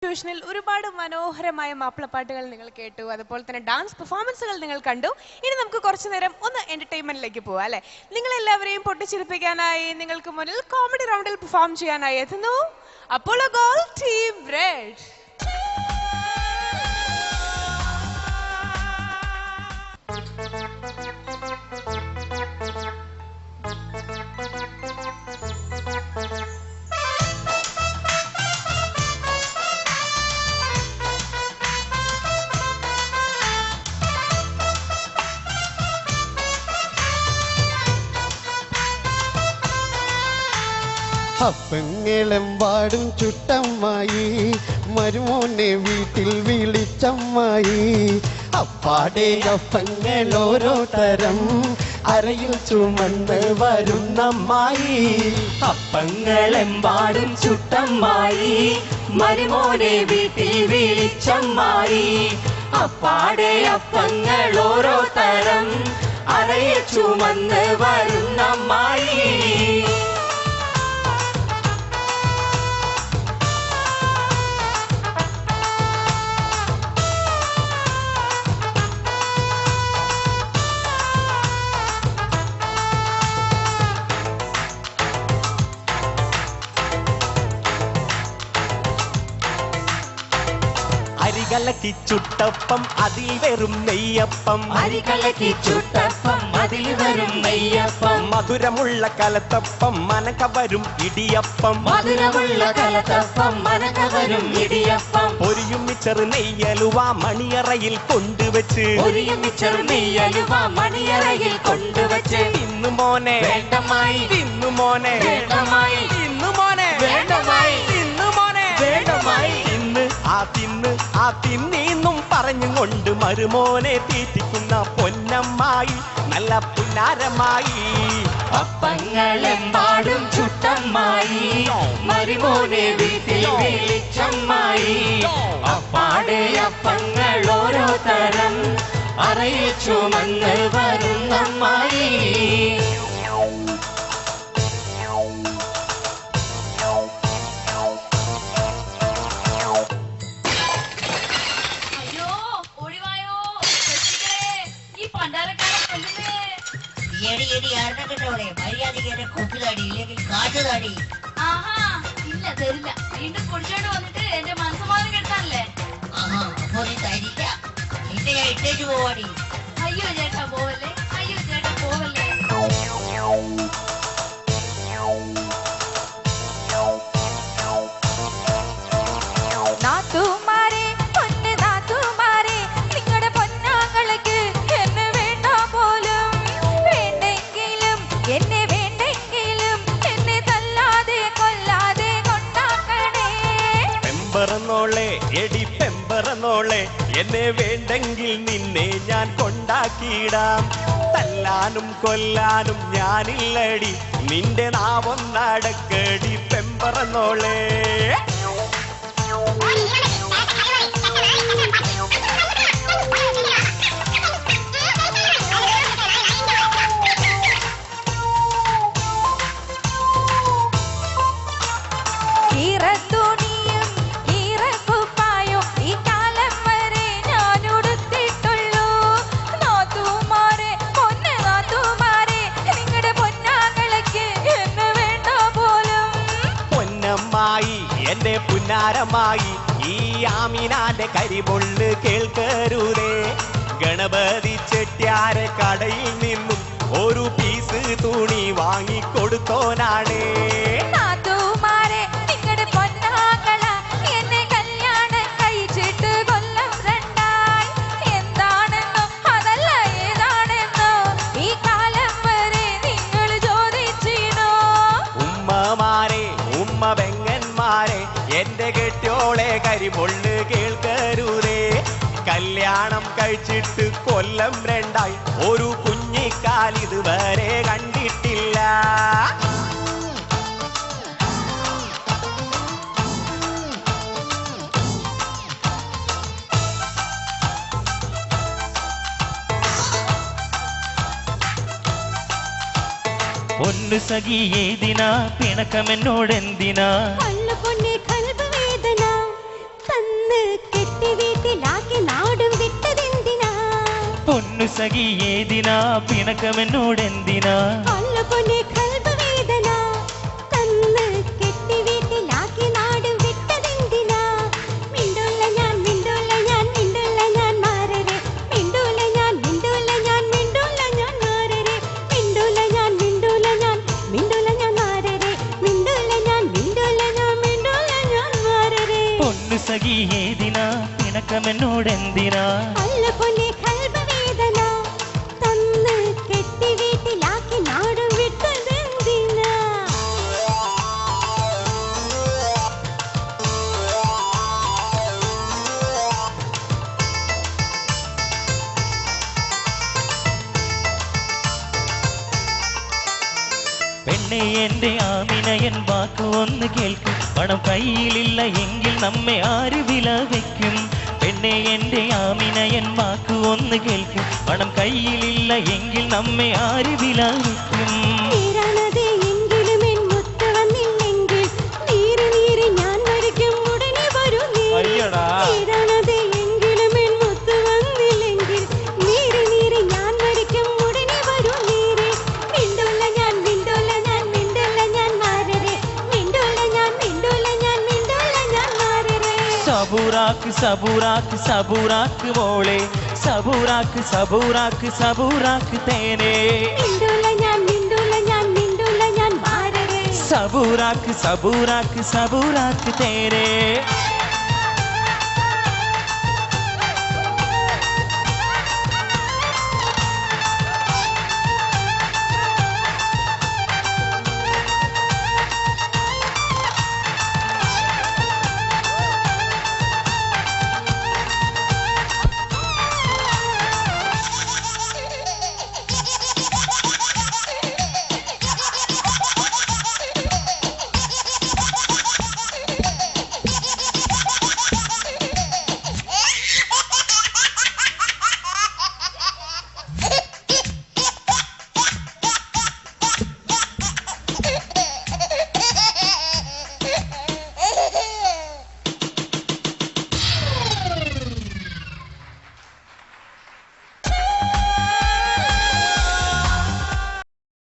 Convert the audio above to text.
ട്യൂഷനിൽ ഒരുപാട് മനോഹരമായ മാപ്പിളപ്പാട്ടുകൾ നിങ്ങൾ കേട്ടു, അതുപോലെ തന്നെ ഡാൻസ് പെർഫോമൻസുകൾ നിങ്ങൾ കണ്ടു. ഇനി നമുക്ക് കുറച്ചു നേരം ഒന്ന് എന്റർടൈൻമെന്റിലേക്ക് പോവാം അല്ലെ. നിങ്ങൾ എല്ലാവരെയും പൊട്ടിച്ചിരിപ്പിക്കാനായി നിങ്ങൾക്ക് മുന്നിൽ കോമഡി റൗണ്ടിൽ പെർഫോം ചെയ്യാനായി എത്തുന്നു അപ്പോളോ ഗോൾഡ് ടീം റെഡ്. അപ്പങ്ങളെമ്പാടും ചുട്ടമ്മായി മരുമോനെ വീട്ടിൽ വിളിച്ചമ്മായി. അപ്പാടെ അപ്പങ്ങൾ ഓരോ തരം അരയിൽ ചുമന്ന് വരുന്നമ്മായി. അപ്പങ്ങളെമ്പാടും ചുട്ടമ്മായി മരുമോനെ വീട്ടിൽ വിളിച്ചമ്മായി. അപ്പാടെ അപ്പങ്ങൾ ഓരോ തരം അരയിൽ ചുമന്ന് വരുന്നമ്മായി. അരികലക്കി ചുട്ടപ്പം അതിൽ വെറും നെയ്യപ്പം. അരികലക്കി ചുട്ടപ്പം അതിൽ വെറും നെയ്യപ്പം. മധുരമുള്ള കലത്തപ്പം മനക്കവരും ഇടിയപ്പം. മധുരമുള്ള കലത്തപ്പം മനക്കവരും ഇടിയപ്പം. പൊരിയും മിച്ചറ് നെയ്യലുവ മണിയറയിൽ കൊണ്ടുവച്ച്. പൊരിയും മിച്ചറ് നെയ്യലുവ മണിയറയിൽ കൊണ്ടുവച്ച്. തിന്നു മോനെ വേണ്ടമായി തിന്നു മോനെ വേണ്ടമായി തിന്നു മോനെ വേണ്ടമായി തിന്നു മോനെ വേണ്ടമായി. ആ തിന്നീന്നും പറഞ്ഞും കൊണ്ട് മരുമോനെ തീറ്റിക്കുന്ന പൊന്നമ്മായി നല്ല പുന്നാരമായി. അപ്പങ്ങളെമ്പാടും ചുട്ടമ്മായി മരുമോനെ വീട്ടിൽ വിളിച്ചമ്മായി. അപ്പാടെ അപ്പങ്ങൾ ഓരോ തരം അറയിൽ ചുമന്ന് വരുന്നമ്മായി. ഇല്ല തരില്ല. വീണ്ടും കുടിച്ചോണ്ട് വന്നിട്ട് എന്റെ മനസ്സമാനം കെട്ടാനല്ലേ? നിന്നെ ഞാൻ ഇട്ടേക്ക് പോവാടി. അയ്യോ ചേട്ടാ പോവല്ലേ, അയ്യോ ചേട്ടാ പോവല്ലേ. നാത്തുമാരെ പൊന്ന് നാത്തുമാരെ നിങ്ങളുടെ പൊന്നാങ്ങൾക്ക് എന്നെ വേണ്ട പോലും. വേണ്ടെങ്കിലും എന്നെ വേണ്ടെങ്കിലും എന്നെ തല്ലാതെ കൊല്ലാതെ കൊണ്ടാക്കണേ. പെമ്പറന്നോളെ എടി പെമ്പറന്നോളെ എന്നെ വേണ്ടെങ്കിൽ നിന്നെ ഞാൻ കൊണ്ടാക്കിയിടാം. തല്ലാനും കൊല്ലാനും ഞാനില്ലടി നിന്റെ നാവൊന്നടക്കടി പെമ്പറന്നോളെ. ഈറത്തുണിയും ഈറക്കുപ്പായും ഈ കാലം വരെ ഞാൻ ഉടുത്തിട്ടുള്ളൂ. നാത്തുമാരെ പൊന്ന് നാത്തുമാരെ നിങ്ങളുടെ പൊന്നാങ്ങൾക്ക് എന്നെ വേണ്ട പോലും. പൊന്നമ്മായി എന്റെ പുന്നാരമായി ഈ ആമിനാന്റെ കരിപൊള്ള് കേൾക്കരുതേ. ഗണപതി ചെട്ടിയാരെ കടയിൽ നിന്നും ഒരു പീസ് തുണി വാങ്ങിക്കൊടുത്തോനാണേ. നാത്തുമാരെ നിങ്ങളുടെ പൊന്നാകള എന്നെ കല്യാണം കഴിച്ചിട്ട് കൊല്ലം രണ്ടായി. എന്താണെന്നോ അതല്ല ഏതാണെന്നോ ഈ കാലം വരെ നിങ്ങൾ ചോദിച്ചിനോ? ഉമ്മമാരെ ഉമ്മ പെങ്ങന്മാരെ എന്റെ കെട്ടിയോളെ കരിപൊള്ള് കേൾക്കരുതേ. കല്യാണം കഴിച്ചിട്ട് കൊല്ലം രണ്ടായി ഒരു കുഞ്ഞിക്കാൽ ഇതുവരെ കണ്ടിട്ടില്ല. ഒന്ന് സഖി ഏതിനാ പിണക്കമെന്നോടെന്തിനാ? കണ്ണു പൊന്നെ കൽബ് വേദന വീട്ടിലാക്കി നാടും വിട്ടതെന്തിനാ? പൊന്നു സഖി ഏതിനാ പിണക്കമെന്നോടെന്തിനാ? അല്ല പൊന്നെ കൽബ് വേദന തന്ന് കെട്ടി വീട്ടിലാക്കി നാടും വിട്ടതെന്തിനാ? മിണ്ടൂല ഞാൻ മിണ്ടൂല ഞാൻ മിണ്ടൂല ഞാൻ മാറരെ മിണ്ടൂല ഞാൻ മിണ്ടൂല ഞാൻ മിണ്ടൂല ഞാൻ മാറരെ മിണ്ടൂല ഞാൻ മിണ്ടൂല ഞാൻ മിണ്ടൂല ഞാൻ മാറരെ മിണ്ടൂല ഞാൻ മിണ്ടൂല ഞാൻ മിണ്ടൂല ഞാൻ മാറരെ. പൊന്നു സഖി ഏതിനാ പിണക്കമെന്നോടെന്തിനാ? അല്ല പൊന്നെ കൽബ് വേദന തന്ന് കെട്ടി വീട്ടിലാക്കി നാടും വിട്ടതെന്തിനാ? പെണ്ണെ എന്റെ ആമിനയൻ വാക്ക് ഒന്ന് കേൾക്കും. പണം കയ്യിലില്ല എങ്കിൽ നമ്മെ ആര് വില വയ്ക്കും? പെണ്ണെ എന്റെ ആമിനയൻ വാക്ക് ഒന്ന് കേൾക്കും. പണം കയ്യിലില്ല എങ്കിൽ നമ്മെ ആര് വില വയ്ക്കും? നീരാണത് എങ്കിലും എൻ മുത്ത് വന്നില്ലെങ്കിൽ നീര് നീര് ഞാൻ മരിക്കും ഉടനെ വരൂ നീ. അയ്യടാ. നീരാണത് എങ്കിലും എൻ മുത്ത് വന്നില്ലെങ്കിൽ നീര് നീര് ഞാൻ മരിക്കും ഉടനെ വരൂ നീര്. മിണ്ടൂല ഞാൻ മിണ്ടൂല ഞാൻ മിണ്ടൂല ഞാൻ മാറരെ മിണ്ടൂല ഞാൻ മിണ്ടൂല ഞാൻ മിണ്ടൂല ഞാൻ മാറരെ. സബൂറാക്ക് സബൂറാക്ക് സബൂറാക്ക് മോളെ സബൂറാക്ക് സബൂറാക്ക് സബൂറാക്ക് തേനെ മിണ്ടൂല ഞാൻ മിണ്ടൂല ഞാൻ മിണ്ടൂല ഞാൻ മാറരെ. സബൂറാക്ക് സബൂറാക്ക് സബൂറാക്ക് തേനെ